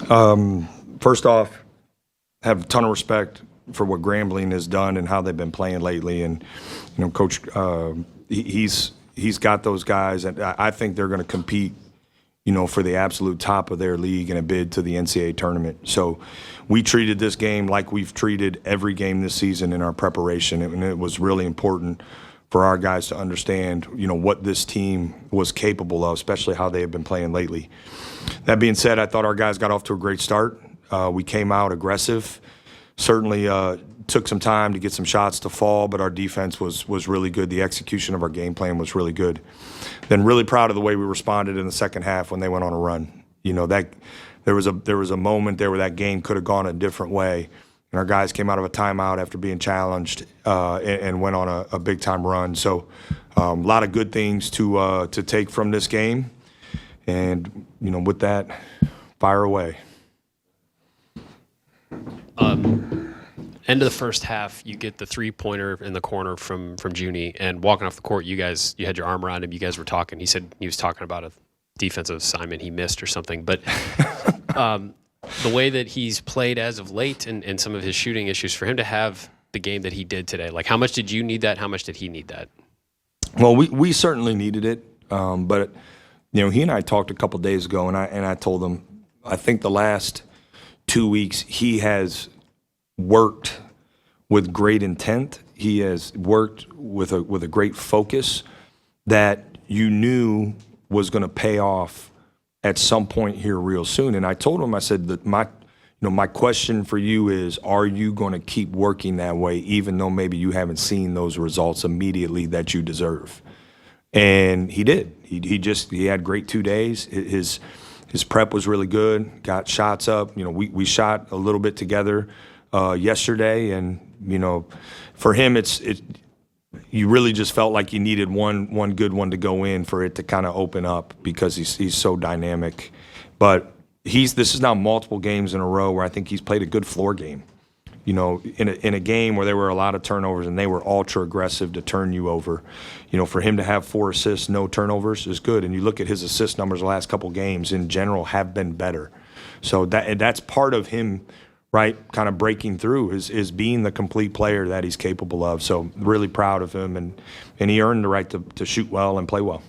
First off, have a ton of respect for what Grambling has done and how they've been playing lately. And, Coach, he's got those guys, and I think they're going to compete, for the absolute top of their league in a bid to the NCAA tournament. So we treated this game like we've treated every game this season in our preparation, and it was really important for our guys to understand, what this team was capable of, especially how they have been playing lately. That being said, I thought our guys got off to a great start. We came out aggressive. Certainly took some time to get some shots to fall, but our defense was really good. The execution of our game plan was really good. Then really proud of the way we responded in the second half when they went on a run. That there was a moment there where that game could have gone a different way, and our guys came out of a timeout after being challenged and went on a big time run. So a lot of good things to take from this game, and with that, fire away. End of the first half, you get the three-pointer in the corner from Junie, and walking off the court, you had your arm around him. You guys were talking. He said he was talking about a defensive assignment he missed or something. But the way that he's played as of late and some of his shooting issues, for him to have the game that he did today, like how much did you need that? How much did he need that? Well, we certainly needed it, but he and I talked a couple days ago, and I told him I think the last 2 weeks he has worked with great intent. He has worked with a great focus that you knew was going to pay off at some point here real soon. And I told him, I said that my question for you is, are you going to keep working that way even though maybe you haven't seen those results immediately that you deserve? And he did. He had great 2 days. His prep was really good. Got shots up. We shot a little bit together yesterday, and for him, you really just felt like you needed one good one to go in for it to kind of open up because he's so dynamic. But this is now multiple games in a row where I think he's played a good floor game. In a game where there were a lot of turnovers and they were ultra aggressive to turn you over, for him to have 4 assists, no turnovers is good. And you look at his assist numbers the last couple games in general have been better. So that's part of him, right, kind of breaking through is being the complete player that he's capable of. So really proud of him, and he earned the right to shoot well and play well.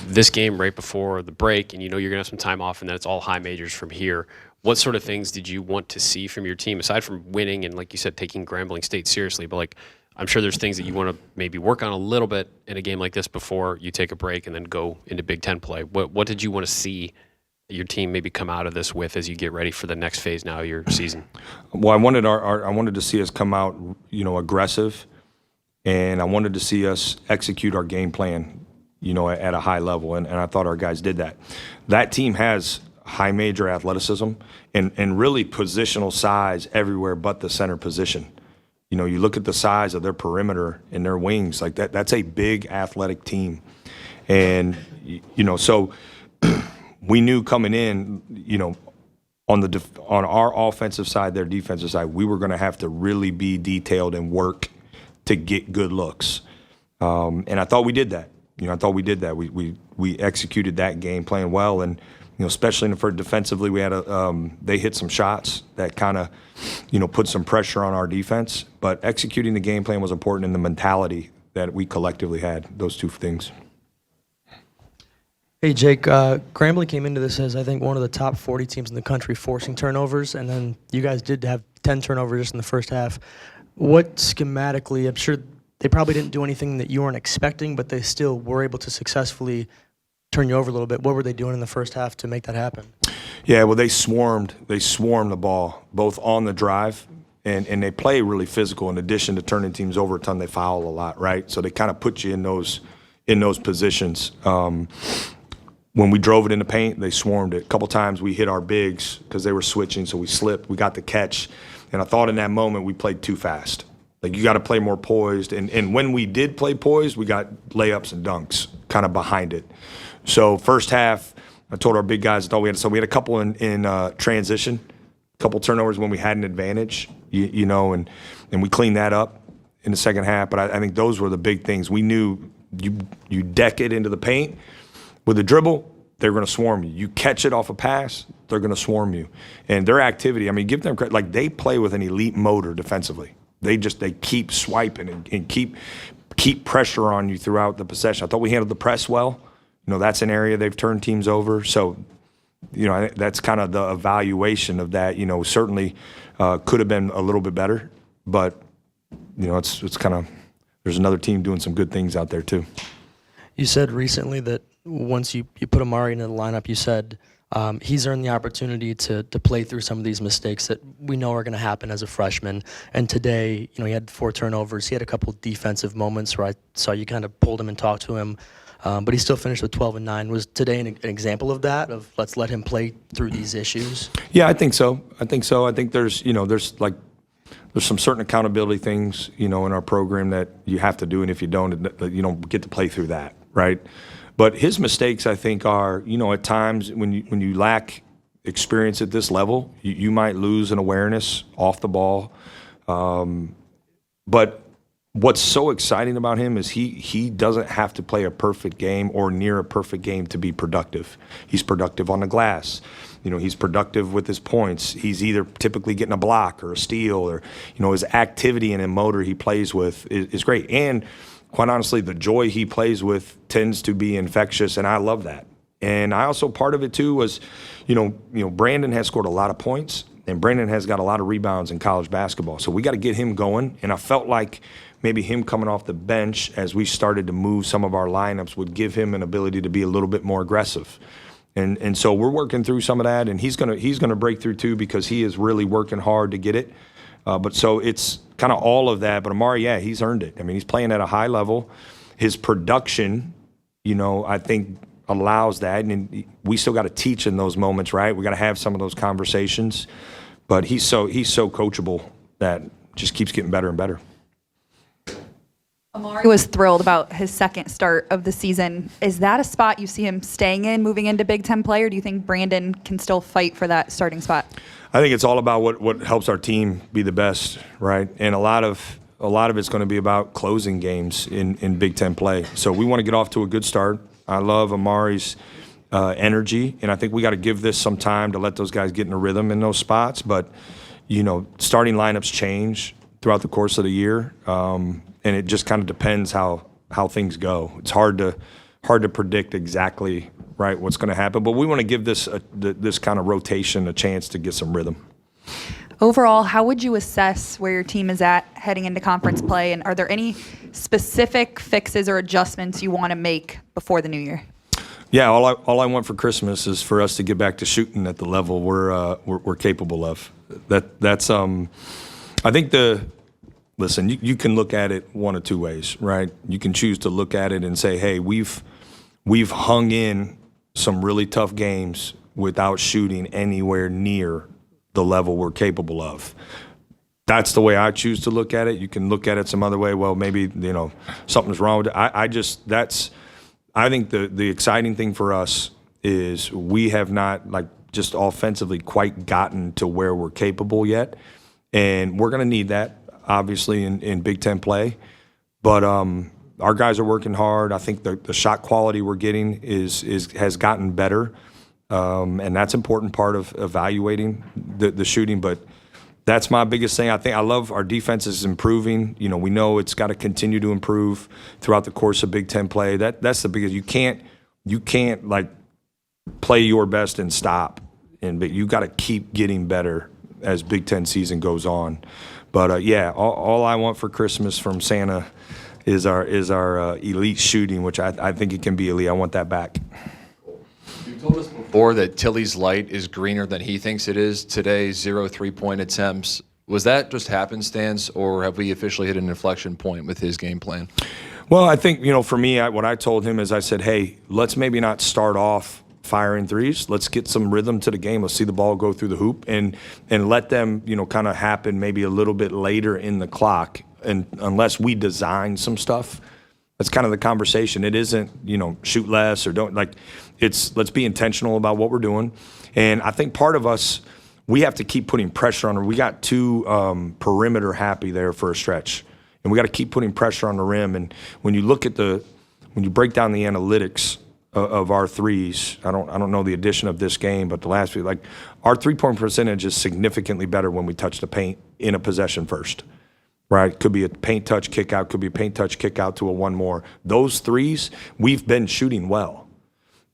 This game right before the break, and you're going to have some time off, and then it's all high majors from here. What sort of things did you want to see from your team, aside from winning and, like you said, taking Grambling State seriously? But, I'm sure there's things that you want to maybe work on a little bit in a game like this before you take a break and then go into Big Ten play. What did you want to see your team maybe come out of this with as you get ready for the next phase now of your season? Well, I wanted to see us come out, aggressive, and I wanted to see us execute our game plan, at a high level, and I thought our guys did that. That team has high major athleticism and really positional size everywhere but the center position. You look at the size of their perimeter and their wings, like that's a big athletic team. And, so we knew coming in, on our offensive side, their defensive side, we were going to have to really be detailed and work to get good looks. And I thought we did that. We executed that game plan well, and especially for defensively, we had they hit some shots that kind of put some pressure on our defense. But executing the game plan was important, and the mentality that we collectively had. Those two things. Hey, Jake, Grambling came into this as, I think, one of the top 40 teams in the country forcing turnovers, and then you guys did have 10 turnovers just in the first half. What schematically, I'm sure they probably didn't do anything that you weren't expecting, but they still were able to successfully turn you over a little bit. What were they doing in the first half to make that happen? Yeah, well, they swarmed the ball, both on the drive, and they play really physical. In addition to turning teams over a ton, they foul a lot, right? So they kind of put you in those positions. When we drove it in the paint, they swarmed it. A couple times we hit our bigs because they were switching, so we slipped. We got the catch. And I thought in that moment we played too fast. Like, you got to play more poised. And when we did play poised, we got layups and dunks kind of behind it. So first half, I told our big guys, we had a couple in transition, a couple turnovers when we had an advantage, and we cleaned that up in the second half. But I think those were the big things. We knew you deck it into the paint with a dribble, they're going to swarm you. You catch it off a pass, they're going to swarm you. And their activity, I mean, give them credit. Like, they play with an elite motor defensively. They keep swiping and keep pressure on you throughout the possession. I thought we handled the press well. You know, that's an area they've turned teams over. So, you know, that's kind of the evaluation of that. You know, certainly could have been a little bit better, but, you know, it's kind of, there's another team doing some good things out there too. You said recently that once you put Amari into the lineup, you said he's earned the opportunity to play through some of these mistakes that we know are going to happen as a freshman. And today, you know, he had 4 turnovers. He had a couple of defensive moments where I saw you kind of pulled him and talked to him. But he still finished with 12 and 9. Was today an example of that, of let's let him play through these issues? Yeah, I think so. I think there's some certain accountability things, you know, in our program that you have to do, and if you don't get to play through that, right? But his mistakes, I think, are, you know, at times when you lack experience at this level, you might lose an awareness off the ball. But what's so exciting about him is he doesn't have to play a perfect game or near a perfect game to be productive. He's productive on the glass. You know, he's productive with his points. He's either typically getting a block or a steal, or, you know, his activity and motor he plays with is great. And quite honestly, the joy he plays with tends to be infectious, and I love that. And I also, part of it too was, you know, Brandon has scored a lot of points, and Brandon has got a lot of rebounds in college basketball. So we got to get him going. And I felt like maybe him coming off the bench as we started to move some of our lineups would give him an ability to be a little bit more aggressive. And so we're working through some of that, and he's gonna break through too, because he is really working hard to get it. But so it's kind of all of that. But Amari, yeah, he's earned it. I mean, he's playing at a high level. His production, you know, I think allows that. And we still got to teach in those moments, right? We got to have some of those conversations. But he's so coachable that just keeps getting better and better. Amari was thrilled about his second start of the season. Is that a spot you see him staying in, moving into Big Ten play, or do you think Brandon can still fight for that starting spot? I think it's all about what helps our team be the best, right? And a lot of it's going to be about closing games in Big Ten play. So we want to get off to a good start. I love Amari's energy, and I think we got to give this some time to let those guys get in a rhythm in those spots. But, you know, starting lineups change throughout the course of the year. And it just kind of depends how things go. It's hard to predict exactly right what's going to happen, but we want to give this kind of rotation a chance to get some rhythm. Overall, how would you assess where your team is at heading into conference play, and are there any specific fixes or adjustments you want to make before the new year? Yeah, all I want for Christmas is for us to get back to shooting at the level we're capable of. That's I think Listen, you can look at it one of two ways, right? You can choose to look at it and say, hey, we've hung in some really tough games without shooting anywhere near the level we're capable of. That's the way I choose to look at it. You can look at it some other way. Well, maybe, you know, something's wrong with it. I think the exciting thing for us is we have not, like, just offensively quite gotten to where we're capable yet. And we're going to need that, obviously, in Big Ten play. But our guys are working hard. I think the shot quality we're getting has gotten better, and that's an important part of evaluating the shooting. But that's my biggest thing. I love our defense is improving. You know, we know it's got to continue to improve throughout the course of Big Ten play. That's the biggest. You can't like play your best and stop, but you got to keep getting better as Big Ten season goes on. But yeah, all I want for Christmas from Santa is our elite shooting, which I think it can be elite. I want that back. You told us before that Tilly's light is greener than he thinks it is. Today, 0 3-point attempts. Was that just happenstance, or have we officially hit an inflection point with his game plan? Well, I think, for me, what I told him is I said, hey, let's maybe not start off firing threes. Let's get some rhythm to the game. Let's see the ball go through the hoop and let them, kind of happen maybe a little bit later in the clock. And unless we design some stuff, that's kind of the conversation. It isn't, shoot less or don't it's let's be intentional about what we're doing. And I think part of us, we have to keep putting pressure on her. We got too perimeter happy there for a stretch. And we got to keep putting pressure on the rim. And when you look at when you break down the analytics of our threes. I don't know the addition of this game, but the last few, like our 3-point percentage is significantly better when we touch the paint in a possession first. Right? Could be a paint touch kick out, could be a paint touch kick out to a one more. Those threes, we've been shooting well.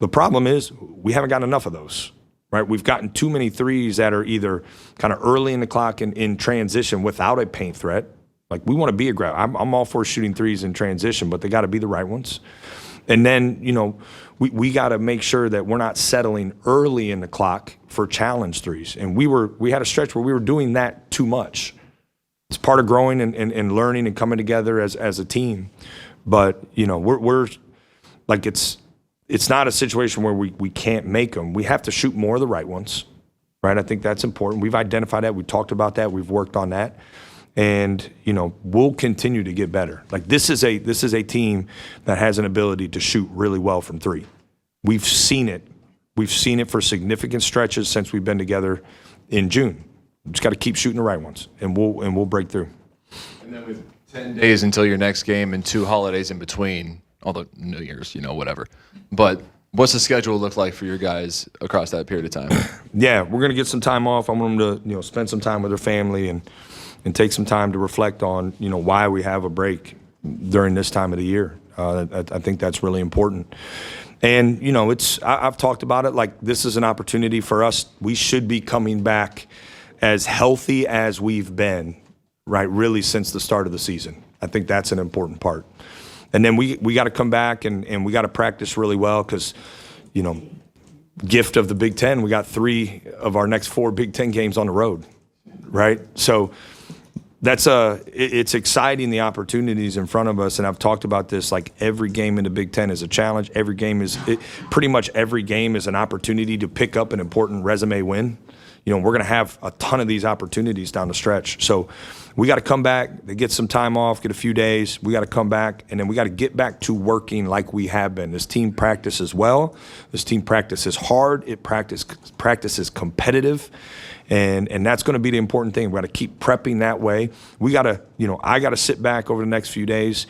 The problem is we haven't gotten enough of those. Right? We've gotten too many threes that are either kind of early in the clock and in transition without a paint threat. Like we want to be aggressive. I'm all for shooting threes in transition, but they got to be the right ones. And then, we got to make sure that we're not settling early in the clock for challenge threes. And we had a stretch where we were doing that too much. It's part of growing and learning and coming together as a team. But, we're like it's not a situation where we can't make them. We have to shoot more of the right ones, right? I think that's important. We've identified that. We talked about that. We've worked on that. And, we'll continue to get better. Like this is a team that has an ability to shoot really well from three. We've seen it. We've seen it for significant stretches since we've been together in June. We just got to keep shooting the right ones, and we'll break through. And then with 10 days until your next game and 2 holidays in between, although New Year's, whatever. But what's the schedule look like for your guys across that period of time? Yeah, we're going to get some time off. I want them to, spend some time with their family and take some time to reflect on, why we have a break during this time of the year. I think that's really important. And, I've talked about it, like this is an opportunity for us. We should be coming back as healthy as we've been, right, really since the start of the season. I think that's an important part. And then we got to come back and we got to practice really well because, gift of the Big Ten, we got 3 of our next 4 Big Ten games on the road, right? So it's exciting, the opportunities in front of us. And I've talked about this, like every game in the Big Ten is a challenge. Pretty much every game is an opportunity to pick up an important resume win. We're going to have a ton of these opportunities down the stretch. So we got to come back, get some time off, get a few days. We got to come back, and then we got to get back to working like we have been. This team practices well. This team practices hard. It practices competitive. And that's going to be the important thing. We got to keep prepping that way. We got to, I got to sit back over the next few days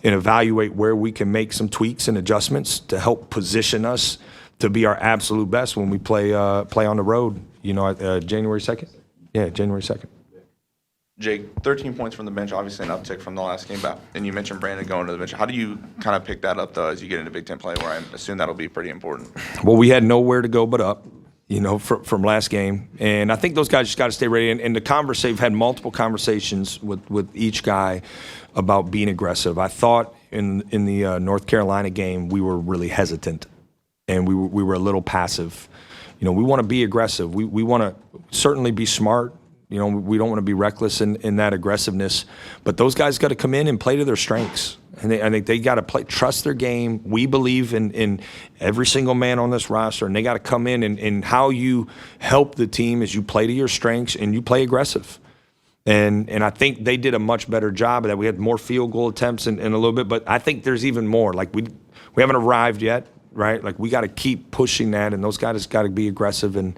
and evaluate where we can make some tweaks and adjustments to help position us to be our absolute best when we play on the road, January 2nd? Yeah, January 2nd. Jake, 13 points from the bench, obviously an uptick from the last game back. And you mentioned Brandon going to the bench. How do you kind of pick that up, though, as you get into Big Ten play, where I assume that'll be pretty important? Well, we had nowhere to go but up, from last game. And I think those guys just got to stay ready. And we've had multiple conversations with each guy about being aggressive. I thought in the North Carolina game we were really hesitant. And we were a little passive. We want to be aggressive. We want to certainly be smart. We don't want to be reckless in that aggressiveness. But those guys got to come in and play to their strengths. And I think they got to trust their game. We believe in every single man on this roster, and they got to come in and how you help the team is you play to your strengths and you play aggressive. And I think they did a much better job of that. We had more field goal attempts in a little bit, but I think there's even more. Like we haven't arrived yet. Right? Like we got to keep pushing that, and those guys got to be aggressive, and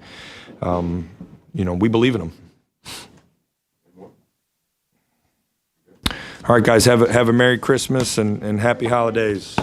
we believe in them. All right, guys, have a Merry Christmas and Happy Holidays.